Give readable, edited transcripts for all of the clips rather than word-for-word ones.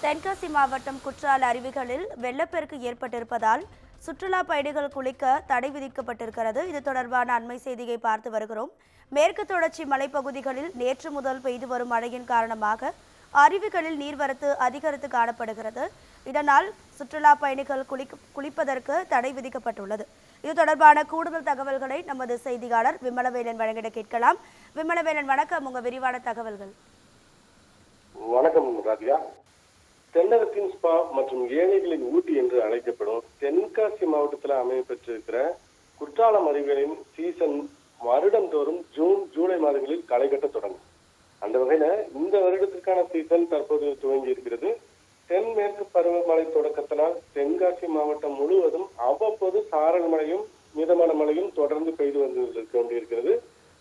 தென்காசி மாவட்டம் குற்றால அருவிகளில் வெள்ளப்பெருக்கு ஏற்பட்டிருப்பதால் சுற்றுலா பயணிகள் குளிக்க தடை விதிக்கப்பட்டிருக்கிறது. இது தொடர்பான அண்மை செய்தியை பார்த்து வருகிறோம். மேற்கு தொடர்ச்சி மலைப்பகுதிகளில் நேற்று முதல் பெய்து வரும் மழையின் காரணமாக அருவிகளில் நீர்வரத்து அதிகரித்து காணப்படுகிறது. இதனால் சுற்றுலா பயணிகள் குளிப்பதற்கு தடை விதிக்கப்பட்டுள்ளது. இது தொடர்பான கூடுதல் தகவல்களை நமது செய்தியாளர் விமலவேலன் வழங்கிட கேட்கலாம். விமலவேலன், வணக்கம். உங்க விரிவான தகவல்கள். வணக்கம் ராதியா. தென்னகத்தின் ஸ்பா மற்றும் ஏழைகளின் ஊட்டி என்று அழைக்கப்படும் தென்காசி மாவட்டத்தில் அமையப்பெற்றிருக்கிற குற்றாலம் அருவிகளின் சீசன் வருடந்தோறும் ஜூன் ஜூலை மாதங்களில் களை கட்ட தொடங்கும். அந்த வகையில இந்த வருடத்திற்கான சீசன் தற்போது துவங்கி இருக்கிறது. தென்மேற்கு பருவமழை தொடக்கத்தினால் தென்காசி மாவட்டம் முழுவதும் அவ்வப்போது சாரல் மழையும் மிதமான மழையும் தொடர்ந்து பெய்து வந்து கொண்டிருக்கிறது.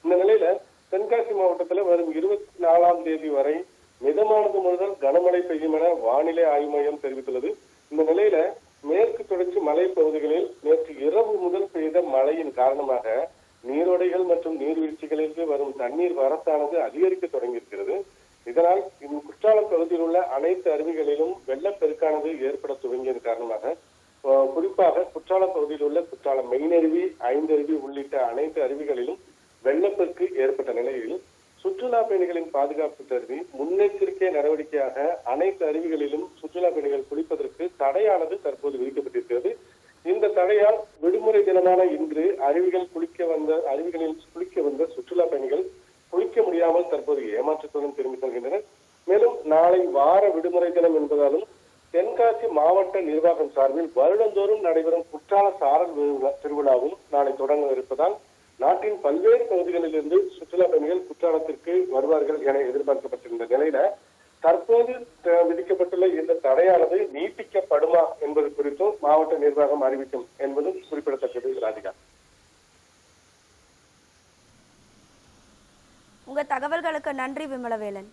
இந்த நிலையில தென்காசி மாவட்டத்தில் வரும் 24ஆம் தேதி வரை மிதமானது முதல் கனமழை பெய்யும் என வானிலை ஆய்வு மையம் தெரிவித்துள்ளது. இந்த நிலையில மேற்கு தொடர்ச்சி மலை பகுதிகளில் நேற்று இரவு முதல் பெய்த மழையின் காரணமாக நீரோடைகள் மற்றும் நீர்வீழ்ச்சிகளுக்கு வரும் தண்ணீர் வரத்தானது அதிகரிக்க தொடங்கியிருக்கிறது. இதனால் குற்றாலம் பகுதியில் உள்ள அனைத்து அருவிகளிலும் வெள்ளப்பெருக்கானது ஏற்பட துவங்கியது காரணமாக குறிப்பாக குற்றாலம் பகுதியில் உள்ள குற்றாலம் மெயின் அருவி, 5 அருவி உள்ளிட்ட அனைத்து அருவிகளிலும் வெள்ளப்பெருக்கு ஏற்பட்ட நிலையில் சுற்றுலா பயணிகளின் பாதுகாப்பு கருதி முன்னெச்சரிக்கை நடவடிக்கையாக அனைத்து அருவிகளிலும் சுற்றுலா பயணிகள் குளிப்பதற்கு தடையானது தற்போது விதிக்கப்பட்டிருக்கிறது. இந்த தடையால் விடுமுறை தினமான இன்று அருவிகளில் குளிக்க வந்த சுற்றுலா பயணிகள் குளிக்க முடியாமல் தற்போது ஏமாற்றத்துடன் திரும்பி செல்கின்றனர். மேலும் நாளை வார விடுமுறை தினம் என்பதாலும் தென்காசி மாவட்ட நிர்வாகம் சார்பில் வருடந்தோறும் நடைபெறும் குற்றால சாரல் திருவிழாவும் நாளை தொடங்க இருப்பதால் நாட்டின் பல்வேறு பகுதிகளில் இருந்து சுற்றுலா பயணிகள் குற்றாலத்திற்கு வருவார்கள் என எதிர்பார்க்கப்பட்டிருந்த நிலையில தற்போது விதிக்கப்பட்டுள்ள இந்த தடையானது நீட்டிக்கப்படுமா என்பது குறித்தும் மாவட்ட நிர்வாகம் அறிவிக்கும் என்பதும் குறிப்பிடத்தக்கது. ராதிகா, உங்க தகவல்களுக்கு நன்றி விமலவேலன்.